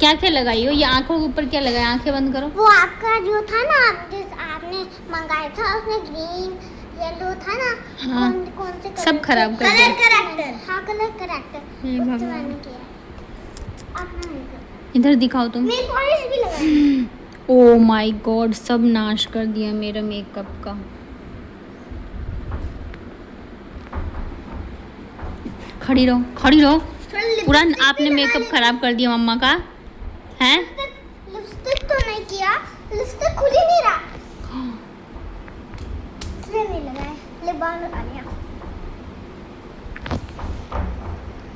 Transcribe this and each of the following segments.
क्या क्या लगाई हो? ये आंखों के ऊपर क्या लगाया? आंखें बंद करो। वो आपका जो था ना, जिस आपने मंगाया था उसमें ग्रीन येलो था ना। हाँ। कौन से कलर सब खराब कर दिया। Colour corrector. हाँ, कलर करेक्टर उससे मैंने किया। अपना नहीं कर। इधर दिखाओ तुम। नेल पॉलिश भी लगाई। ओ माय गॉड, सब नाश कर दिया मेरा मेकअप का। खड़ी रहो, खड़ी रहो। पूरा आपने मेकअप खराब कर दिया मम्मा का। हैं? लिपस्टिक तो नहीं किया, लिपस्टिक खुद ही नहीं रहा, इसलिए नहीं लगाया। लिप बाम लगा लिया।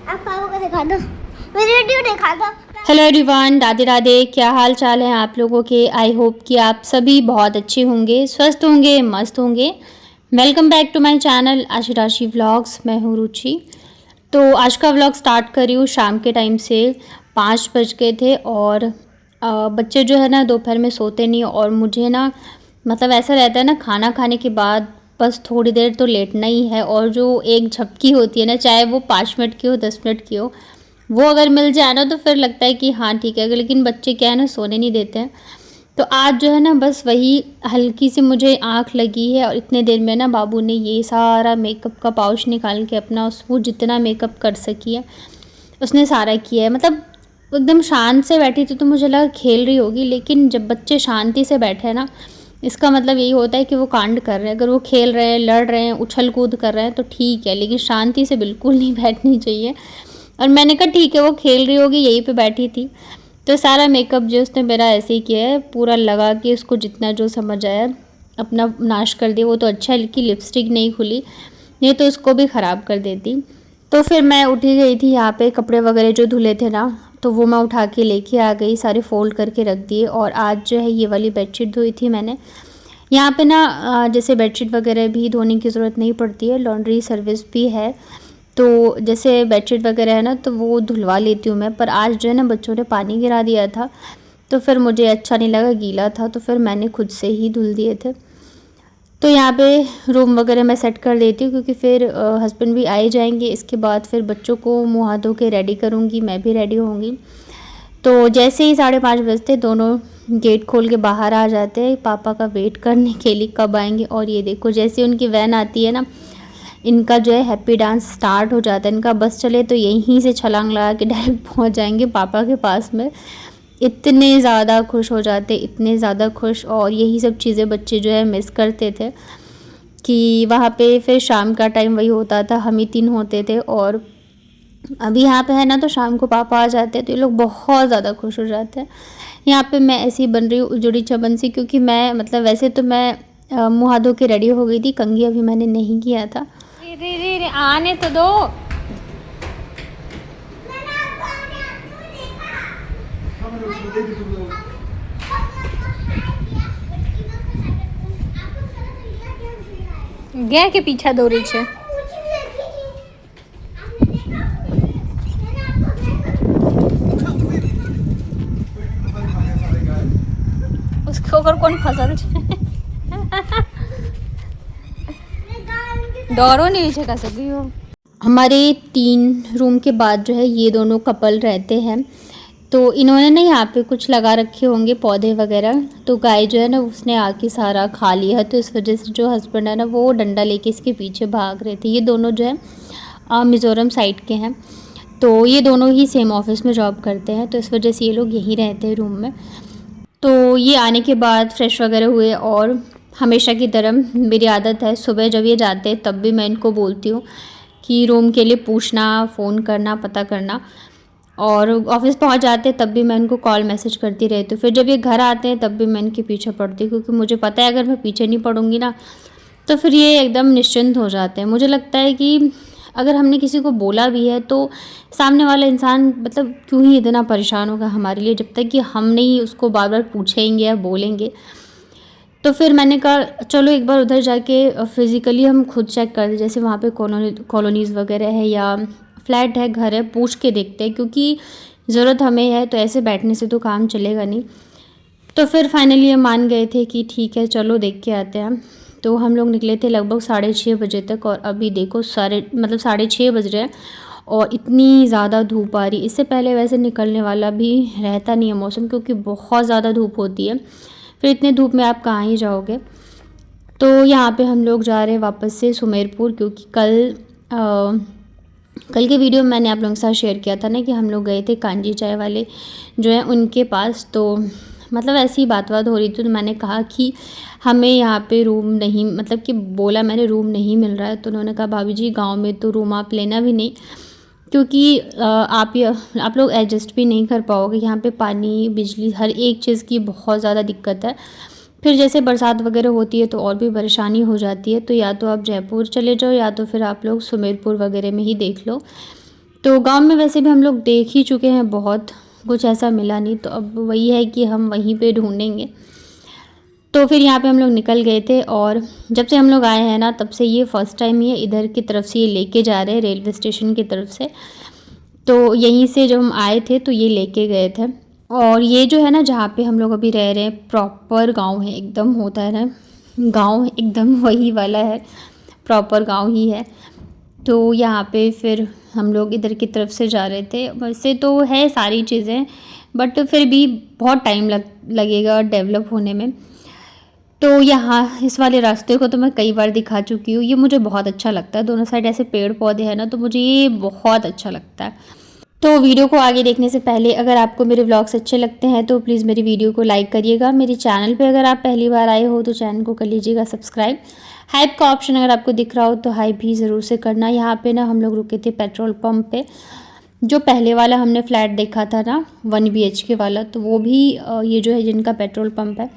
आप पापा को दिखा दो, मेरी वीडियो दिखा दो। Hello everyone, Radhe Radhe. क्या हाल चाल है आप लोगों के? आई होप कि आप सभी बहुत अच्छे होंगे, स्वस्थ होंगे, मस्त होंगे। Welcome back to my channel Aashi Rashi vlogs. मैं हूँ रुचि। तो आज का व्लॉग स्टार्ट करी हूँ शाम के टाइम से। 5 बज गए थे और बच्चे जो है ना दोपहर में सोते नहीं, और मुझे ना मतलब ऐसा रहता है ना, खाना खाने के बाद बस थोड़ी देर तो लेटना ही है। और जो एक झपकी होती है ना, चाहे वो 5 मिनट की हो 10 मिनट की हो, वो अगर मिल जाए ना तो फिर लगता है कि हाँ ठीक है। लेकिन बच्चे क्या है ना, सोने नहीं देते हैं। तो आज जो है ना बस वही हल्की सी मुझे आँख लगी है, और इतने देर में ना बाबू ने ये सारा मेकअप का पाउच निकाल के अपना वो जितना मेकअप कर सकी है उसने सारा किया है। मतलब एकदम शांत से बैठी थी तो मुझे लगा खेल रही होगी, लेकिन जब बच्चे शांति से बैठे हैं ना, इसका मतलब यही होता है कि वो कांड कर रहे हैं। अगर वो खेल रहे हैं, लड़ रहे हैं, उछल कूद कर रहे हैं तो ठीक है, लेकिन शांति से बिल्कुल नहीं बैठनी चाहिए। और मैंने कहा ठीक है, वो खेल रही होगी, यहीं पे बैठी थी। तो सारा मेकअप जो उसने मेरा ऐसे ही किया है, पूरा लगा के उसको जितना जो समझ आया अपना नाश कर दिया। वो तो अच्छा है, लेकिन लिपस्टिक नहीं खुली, नहीं तो उसको भी ख़राब कर देती। तो फिर मैं उठी गई थी यहाँ पे, कपड़े वगैरह जो धुले थे ना तो वो मैं उठा के लेके आ गई, सारे फ़ोल्ड करके रख दिए। और आज जो है ये वाली बेडशीट धोई थी मैंने। यहाँ पे ना जैसे बेडशीट वगैरह भी धोने की ज़रूरत नहीं पड़ती है, लॉन्ड्री सर्विस भी है। तो जैसे बेडशीट वगैरह है ना तो वो धुलवा लेती हूँ मैं। पर आज जो है ना बच्चों ने पानी गिरा दिया था तो फिर मुझे अच्छा नहीं लगा, गीला था, तो फिर मैंने खुद से ही धुल दिए थे। तो यहाँ पे रूम वगैरह मैं सेट कर देती हूँ, क्योंकि फिर हस्बैंड भी आए जाएंगे। इसके बाद फिर बच्चों को मुँह हाथ धो के रेडी करूँगी, मैं भी रेडी होंगी। तो जैसे ही 5:30 बजते दोनों गेट खोल के बाहर आ जाते हैं पापा का वेट करने के लिए कब आएंगे। और ये देखो जैसे उनकी वैन आती है ना, इनका जो है हैप्पी डांस स्टार्ट हो जाता है। इनका बस चले तो यहीं से छलांग लगा के डायरेक्ट पहुंच जाएंगे पापा के पास में। इतने ज़्यादा खुश हो जाते, इतने ज़्यादा खुश। और यही सब चीज़ें बच्चे जो है मिस करते थे कि वहाँ पे फिर शाम का टाइम वही होता था, हम ही 3 होते थे। और अभी यहाँ पे है ना तो शाम को पापा आ जाते हैं तो ये लोग बहुत ज़्यादा खुश हो जाते हैं। यहाँ पे मैं ऐसी बन रही हूँ उजड़ी चमन सी, क्योंकि मैं मतलब वैसे तो मैं मुँह हाथ धो के रेडी हो गई थी, कंघी अभी मैंने नहीं किया था। रे आने तो दो। गया के पीछा दो रही है। उसके ऊपर कौन फसल डरो नहीं कर सकती हो। हमारे 3 रूम के बाद जो है ये दोनों कपल रहते हैं। तो इन्होंने ना यहाँ पे कुछ लगा रखे होंगे पौधे वगैरह, तो गाय जो है ना उसने आके सारा खा लिया है। तो इस वजह से जो हस्बैंड है ना वो डंडा लेके इसके पीछे भाग रहे थे। ये दोनों जो है मिज़ोरम साइड के हैं, तो ये दोनों ही सेम ऑफिस में जॉब करते हैं, तो इस वजह से ये लोग यहीं रहते हैं रूम में। तो ये आने के बाद फ्रेश वगैरह हुए, और हमेशा की तरह मेरी आदत है सुबह जब ये जाते हैं तब भी मैं इनको बोलती हूँ कि रूम के लिए पूछना, फ़ोन करना, पता करना। और ऑफिस पहुंच जाते हैं तब भी मैं इनको कॉल मैसेज करती रहती हूँ। फिर जब ये घर आते हैं तब भी मैं इनके पीछे पड़ती हूँ, क्योंकि मुझे पता है अगर मैं पीछे नहीं पड़ूंगी ना तो फिर ये एकदम निश्चिंत हो जाते हैं। मुझे लगता है कि अगर हमने किसी को बोला भी है तो सामने वाला इंसान मतलब क्यों ही इतना परेशान होगा हमारे लिए, जब तक कि हम नहीं उसको बार बार पूछेंगे या बोलेंगे। तो फिर मैंने कहा चलो एक बार उधर जाके फिज़िकली हम खुद चेक कर दें, जैसे वहाँ पे कॉलोनीज़ वगैरह है या फ्लैट है, घर है, पूछ के देखते हैं, क्योंकि ज़रूरत हमें है। तो ऐसे बैठने से तो काम चलेगा नहीं। तो फिर फाइनली ये मान गए थे कि ठीक है चलो देख के आते हैं। तो हम लोग निकले थे लगभग 6:30 बजे तक, और अभी देखो 6:30 बज रहे हैं और इतनी ज़्यादा धूप आ रही। इससे पहले वैसे निकलने वाला भी रहता नहीं है मौसम, क्योंकि बहुत ज़्यादा धूप होती है, फिर इतनी धूप में आप कहाँ ही जाओगे। तो यहाँ पे हम लोग जा रहे हैं वापस से सुमेरपुर, क्योंकि कल के वीडियो में मैंने आप लोगों के साथ शेयर किया था ना कि हम लोग गए थे कांजी चाय वाले जो है उनके पास। तो मतलब ऐसी बात हो रही थी, तो मैंने कहा कि हमें यहाँ पे रूम नहीं, मतलब कि बोला मैंने रूम नहीं मिल रहा है। तो उन्होंने कहा भाभी जी गांव में तो रूम आप लेना भी नहीं, क्योंकि आप लोग एडजस्ट भी नहीं कर पाओगे। यहाँ पे पानी बिजली हर एक चीज़ की बहुत ज़्यादा दिक्कत है। फिर जैसे बरसात वगैरह होती है तो और भी परेशानी हो जाती है। तो या तो आप जयपुर चले जाओ या तो फिर आप लोग सुमेरपुर वगैरह में ही देख लो। तो गांव में वैसे भी हम लोग देख ही चुके हैं, बहुत कुछ ऐसा मिला नहीं, तो अब वही है कि हम वहीं पे ढूंढेंगे। तो फिर यहाँ पे हम लोग निकल गए थे, और जब से हम लोग आए हैं ना तब से ये फ़र्स्ट टाइम ही है इधर की तरफ से ये लेके जा रहे हैं, रेलवे स्टेशन की तरफ से। तो यहीं से जब हम आए थे तो ये लेके गए थे। और ये जो है ना जहाँ पे हम लोग अभी रह रहे हैं प्रॉपर गांव है, एकदम होता है ना गांव एकदम वही वाला है, प्रॉपर गांव ही है। तो यहाँ पे फिर हम लोग इधर की तरफ से जा रहे थे। वैसे तो है सारी चीज़ें, बट फिर भी बहुत टाइम लगेगा डेवलप होने में। तो यहाँ इस वाले रास्ते को तो मैं कई बार दिखा चुकी हूँ, ये मुझे बहुत अच्छा लगता है। दोनों साइड ऐसे पेड़ पौधे हैं ना, तो मुझे ये बहुत अच्छा लगता है। तो वीडियो को आगे देखने से पहले अगर आपको मेरे व्लॉग्स अच्छे लगते हैं तो प्लीज़ मेरी वीडियो को लाइक करिएगा। मेरे चैनल पे अगर आप पहली बार आए हो तो चैनल को कर लीजिएगा सब्सक्राइब। हाइप का ऑप्शन अगर आपको दिख रहा हो तो हाइप भी ज़रूर से करना। यहाँ पे ना हम लोग रुके थे पेट्रोल पंप पे, जो पहले वाला हमने फ्लैट देखा था ना 1 BHK वाला, तो वो भी ये जो है जिनका पेट्रोल पंप है,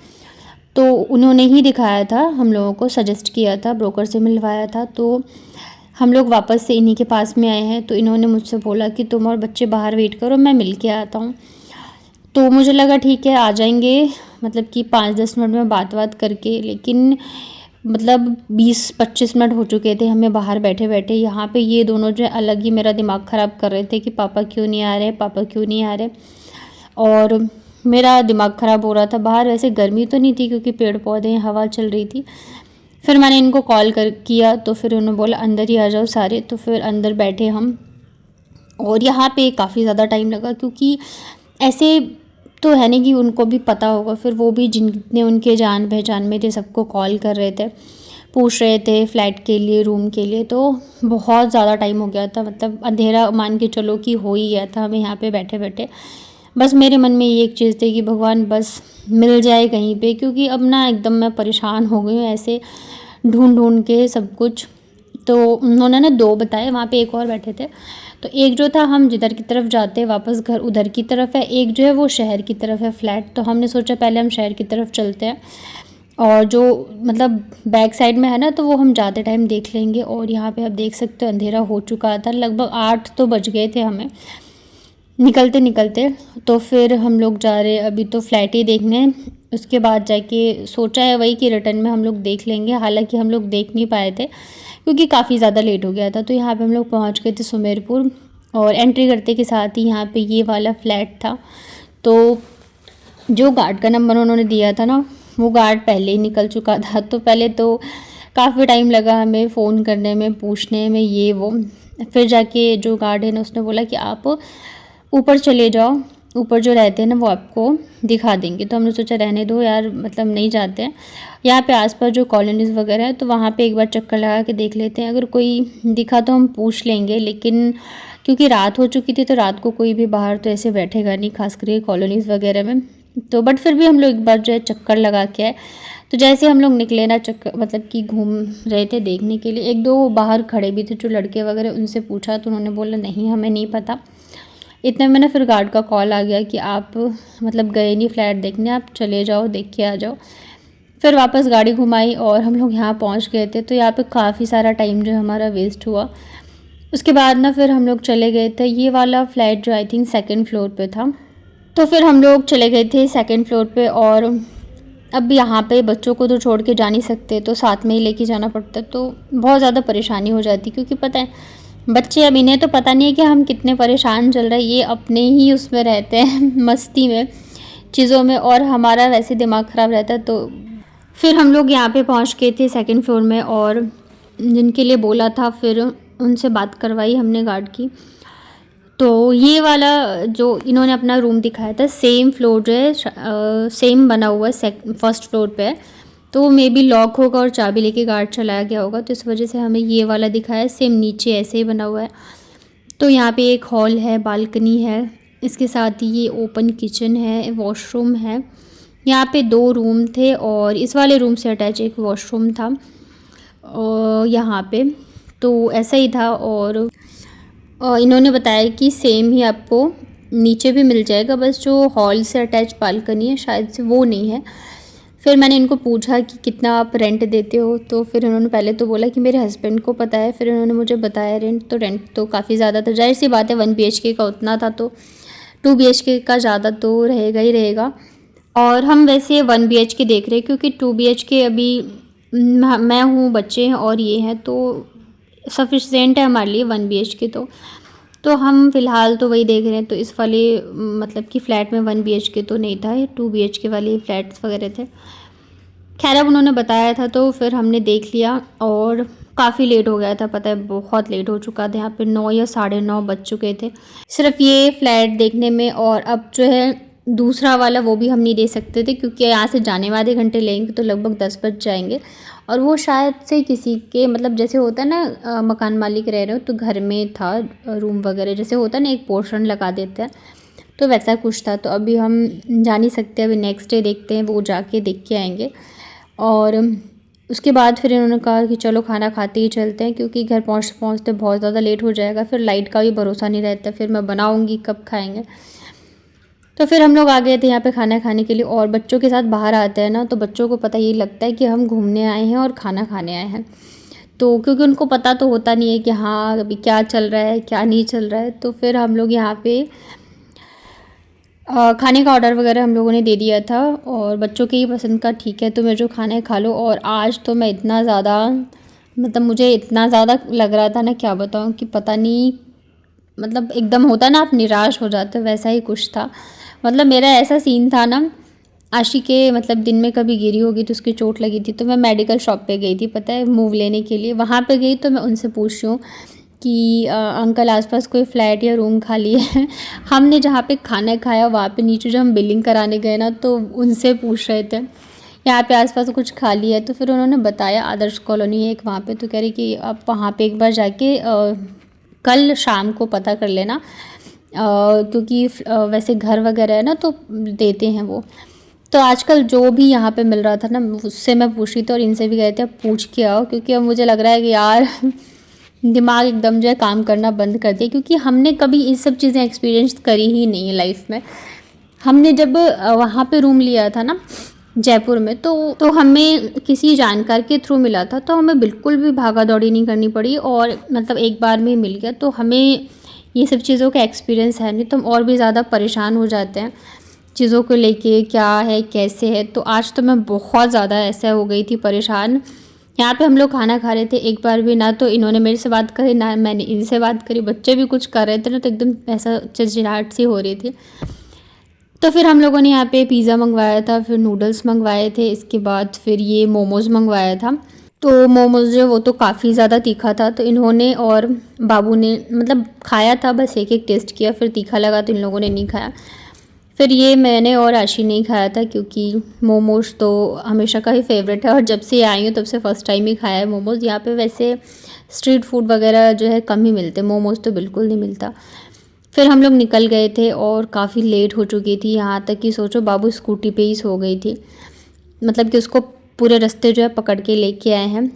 तो उन्होंने ही दिखाया था, हम लोगों को सजेस्ट किया था, ब्रोकर से मिलवाया था। तो हम लोग वापस से इन्हीं के पास में आए हैं। तो इन्होंने मुझसे बोला कि तुम और बच्चे बाहर वेट करो, मैं मिल के आता हूँ। तो मुझे लगा ठीक है आ जाएंगे, मतलब कि 5-10 मिनट में बात करके, लेकिन मतलब 20-25 मिनट हो चुके थे हमें बाहर बैठे बैठे। यहाँ पे ये दोनों जो अलग ही मेरा दिमाग ख़राब कर रहे थे कि पापा क्यों नहीं आ रहे, पापा क्यों नहीं आ रहे। और मेरा दिमाग ख़राब हो रहा था बाहर। वैसे गर्मी तो नहीं थी क्योंकि पेड़ पौधे हवा चल रही थी। फिर मैंने इनको कॉल किया, तो फिर उन्होंने बोला अंदर ही आ जाओ सारे। तो फिर अंदर बैठे हम, और यहाँ पे काफ़ी ज़्यादा टाइम लगा, क्योंकि ऐसे तो है नहीं कि उनको भी पता होगा। फिर वो भी जितने उनके जान पहचान में थे सबको कॉल कर रहे थे, पूछ रहे थे फ़्लैट के लिए, रूम के लिए। तो बहुत ज़्यादा टाइम हो गया था, मतलब अंधेरा मान के चलो कि हो ही गया था हमें यहाँ पे बैठे बैठे। बस मेरे मन में ये एक चीज़ थी कि भगवान बस मिल जाए कहीं पे, क्योंकि अब ना एकदम मैं परेशान हो गई हूँ ऐसे ढूंढ के सब कुछ। तो उन्होंने ना 2 बताए, वहाँ पे एक और बैठे थे। तो एक जो था हम जिधर की तरफ जाते वापस घर उधर की तरफ है, एक जो है वो शहर की तरफ है फ्लैट। तो हमने सोचा पहले हम शहर की तरफ चलते हैं, और जो मतलब बैक साइड में है ना तो वो हम जाते टाइम देख लेंगे। और यहाँ पे आप देख सकते हो अंधेरा हो चुका था, लगभग 8 तो बज गए थे हमें निकलते। तो फिर हम लोग जा रहे अभी तो फ्लैट ही देखने, उसके बाद जाके सोचा है वही कि रिटर्न में हम लोग देख लेंगे। हालांकि हम लोग देख नहीं पाए थे क्योंकि काफ़ी ज़्यादा लेट हो गया था। तो यहाँ पे हम लोग पहुँच गए थे सुमेरपुर, और एंट्री करते के साथ ही यहाँ पे ये वाला फ्लैट था। तो जो गार्ड का नंबर उन्होंने दिया था ना, वो गार्ड पहले ही निकल चुका था। तो पहले तो काफ़ी टाइम लगा हमें फ़ोन करने में, पूछने में, ये वो। फिर जाके जो गार्ड है ना उसने बोला कि आप ऊपर चले जाओ, ऊपर जो रहते हैं ना वो आपको दिखा देंगे। तो हमने सोचा रहने दो यार, मतलब नहीं जाते हैं। यहाँ पे आसपास जो कॉलोनीज़ वगैरह है तो वहाँ पे एक बार चक्कर लगा के देख लेते हैं, अगर कोई दिखा तो हम पूछ लेंगे। लेकिन क्योंकि रात हो चुकी थी तो रात को कोई भी बाहर तो ऐसे बैठेगा नहीं, खास करके कॉलोनीज़ वगैरह में। तो बट फिर भी हम लोग एक बार जो है चक्कर लगा के आए। तो जैसे हम लोग निकले ना चक्कर मतलब कि घूम रहे थे देखने के लिए, 1-2 बाहर खड़े भी थे जो लड़के वगैरह, उनसे पूछा तो उन्होंने बोला नहीं हमें नहीं पता। इतने में ना फिर गार्ड का कॉल आ गया कि आप मतलब गए नहीं फ्लैट देखने, आप चले जाओ देख के आ जाओ। फिर वापस गाड़ी घुमाई और हम लोग यहाँ पहुँच गए थे। तो यहाँ पे काफ़ी सारा टाइम जो हमारा वेस्ट हुआ। उसके बाद ना फिर हम लोग चले गए थे, ये वाला फ्लैट जो आई थिंक 2nd फ्लोर पे था। तो फिर हम लोग चले गए थे 2nd फ्लोर पे, और अब यहाँ पे बच्चों को तो छोड़ के जा नहीं सकते, तो साथ में ही लेके जाना पड़ता। तो बहुत ज़्यादा परेशानी हो जाती, क्योंकि पता है बच्चे, अब इन्हें तो पता नहीं है कि हम कितने परेशान चल रहे हैं, ये अपने ही उसमें रहते हैं मस्ती में, चीज़ों में, और हमारा वैसे दिमाग ख़राब रहता है। तो फिर हम लोग यहाँ पे पहुँच गए थे 2nd फ्लोर में, और जिनके लिए बोला था फिर उनसे बात करवाई हमने गार्ड की। तो ये वाला जो इन्होंने अपना रूम दिखाया था सेम फ्लोर जो है सेम बना हुआ है फर्स्ट फ्लोर पे है, तो मे बी लॉक होगा और चाबी लेके गार्ड चलाया गया होगा, तो इस वजह से हमें ये वाला दिखाया। सेम नीचे ऐसे ही बना हुआ है। तो यहाँ पे एक हॉल है, बालकनी है, इसके साथ ही ये ओपन किचन है, वॉशरूम है। यहाँ पे 2 रूम थे और इस वाले रूम से अटैच एक वॉशरूम था और यहाँ पे तो ऐसा ही था। और इन्होंने बताया कि सेम ही आपको नीचे भी मिल जाएगा, बस जो हॉल से अटैच बालकनी है शायद से वो नहीं है। फिर मैंने इनको पूछा कि कितना आप रेंट देते हो, तो फिर उन्होंने पहले तो बोला कि मेरे हस्बैंड को पता है, फिर उन्होंने मुझे बताया रेंट तो काफ़ी ज़्यादा था। जाहिर सी बात है 1 BHK का उतना था, तो 2 BHK का ज़्यादा तो रहेगा ही रहेगा। और हम वैसे 1 BHK देख रहे हैं क्योंकि 2 BHK अभी मैं हूँ, बच्चे हैं और ये हैं, तो सफिशेंट है हमारे लिए 1 BHK। तो हम फ़िलहाल तो वही देख रहे हैं। तो इस वाले मतलब कि फ़्लैट में 1 BHK तो नहीं था, 2 BHK वाले फ्लैट्स वगैरह थे। खैर अब उन्होंने बताया था तो फिर हमने देख लिया और काफ़ी लेट हो गया था, पता है बहुत लेट हो चुका था। यहाँ पे 9 या 9:30 बज चुके थे सिर्फ ये फ्लैट देखने में। और अब जो है दूसरा वाला वो भी हम नहीं दे सकते थे क्योंकि यहाँ से जाने में आधे घंटे लगेंगे, तो लगभग 10 बज जाएंगे। और वो शायद से किसी के मतलब जैसे होता है ना मकान मालिक रह रहे हो तो घर में था रूम वगैरह, जैसे होता है ना एक पोर्शन लगा देते हैं, तो वैसा कुछ था। तो अभी हम जा नहीं सकते, अभी नेक्स्ट डे देखते हैं, वो जाके देख के आएंगे। और उसके बाद फिर इन्होंने कहा कि चलो खाना खाते ही चलते हैं क्योंकि घर पहुँचते पहुँचते बहुत ज़्यादा लेट हो जाएगा, फिर लाइट का भी भरोसा नहीं रहता, फिर मैं बनाऊँगी कब खाएँगे। तो फिर हम लोग आ गए थे यहाँ पे खाना खाने के लिए। और बच्चों के साथ बाहर आते हैं ना तो बच्चों को पता ये लगता है कि हम घूमने आए हैं और खाना खाने आए हैं, तो क्योंकि उनको पता तो होता नहीं है कि हाँ अभी क्या चल रहा है क्या नहीं चल रहा है। तो फिर हम लोग यहाँ पे खाने का ऑर्डर वगैरह हम लोगों ने दे दिया था और बच्चों के ही पसंद का ठीक है तो मैं जो खाना है खा लो। और आज तो मैं इतना ज़्यादा मतलब मुझे इतना ज़्यादा लग रहा था ना, क्या बताऊँ कि पता नहीं, मतलब एकदम होता ना आप निराश हो जाते हो, वैसा ही कुछ था। मतलब मेरा ऐसा सीन था ना, आशी के मतलब दिन में कभी गिरी होगी तो उसकी चोट लगी थी, तो मैं मेडिकल शॉप पे गई थी पता है मूव लेने के लिए। वहाँ पे गई तो मैं उनसे पूछ रही हूँ कि अंकल आसपास कोई फ्लैट या रूम खाली है। हमने जहाँ पे खाना खाया वहाँ पे नीचे जो हम बिलिंग कराने गए ना तो उनसे पूछ रहे थे यहाँ पे आसपास कुछ खाली है, तो फिर उन्होंने बताया आदर्श कॉलोनी है एक वहाँ पे। तो कह रही कि आप वहाँ पे एक बार जाके कल शाम को पता कर लेना क्योंकि वैसे घर वगैरह है ना तो देते हैं वो। तो आजकल जो भी यहाँ पे मिल रहा था ना उससे मैं पूछ रही थी और इनसे भी गए थे, अब पूछ के आओ क्योंकि अब मुझे लग रहा है कि यार दिमाग एकदम जो है काम करना बंद कर दिया, क्योंकि हमने कभी ये सब चीज़ें एक्सपीरियंस करी ही नहीं है लाइफ में। हमने जब वहाँ पे रूम लिया था ना जयपुर में तो हमें किसी जानकार के थ्रू मिला था, तो हमें बिल्कुल भी भागा दौड़ी नहीं करनी पड़ी और मतलब एक बार में मिल गया। तो हमें ये सब चीज़ों का एक्सपीरियंस है नहीं तो हम और भी ज़्यादा परेशान हो जाते हैं चीज़ों को लेके, क्या है कैसे है। तो आज तो मैं बहुत ज़्यादा ऐसा हो गई थी परेशान। यहाँ पे हम लोग खाना खा रहे थे, एक बार भी ना तो इन्होंने मेरे से बात करी ना मैंने इनसे बात करी, बच्चे भी कुछ कर रहे थे ना तो एकदम ऐसा चिड़चिड़ाहट सी हो रही थी। तो फिर हम लोगों ने यहाँ पे पिज़्ज़ा मंगवाया था, फिर नूडल्स मंगवाए थे, इसके बाद फिर ये मोमोज़ मंगवाया था। तो मोमोज़ जो वो तो काफ़ी ज़्यादा तीखा था, तो इन्होंने और बाबू ने मतलब खाया था, बस एक एक टेस्ट किया, फिर तीखा लगा तो इन लोगों ने नहीं खाया। फिर ये मैंने और आशी नहीं खाया था क्योंकि मोमोज़ तो हमेशा का ही फेवरेट है और जब से आई हूँ तब से फ़र्स्ट टाइम ही खाया है मोमोज़। यहाँ पे वैसे स्ट्रीट फूड वगैरह जो है कम ही मिलते, मोमोज़ तो बिल्कुल नहीं मिलता। फिर हम लोग निकल गए थे और काफ़ी लेट हो चुकी थी, यहाँ तक कि सोचो बाबू स्कूटी पे ही सो गई थी, मतलब कि उसको पूरे रास्ते जो है पकड़ के लेके आए हैं।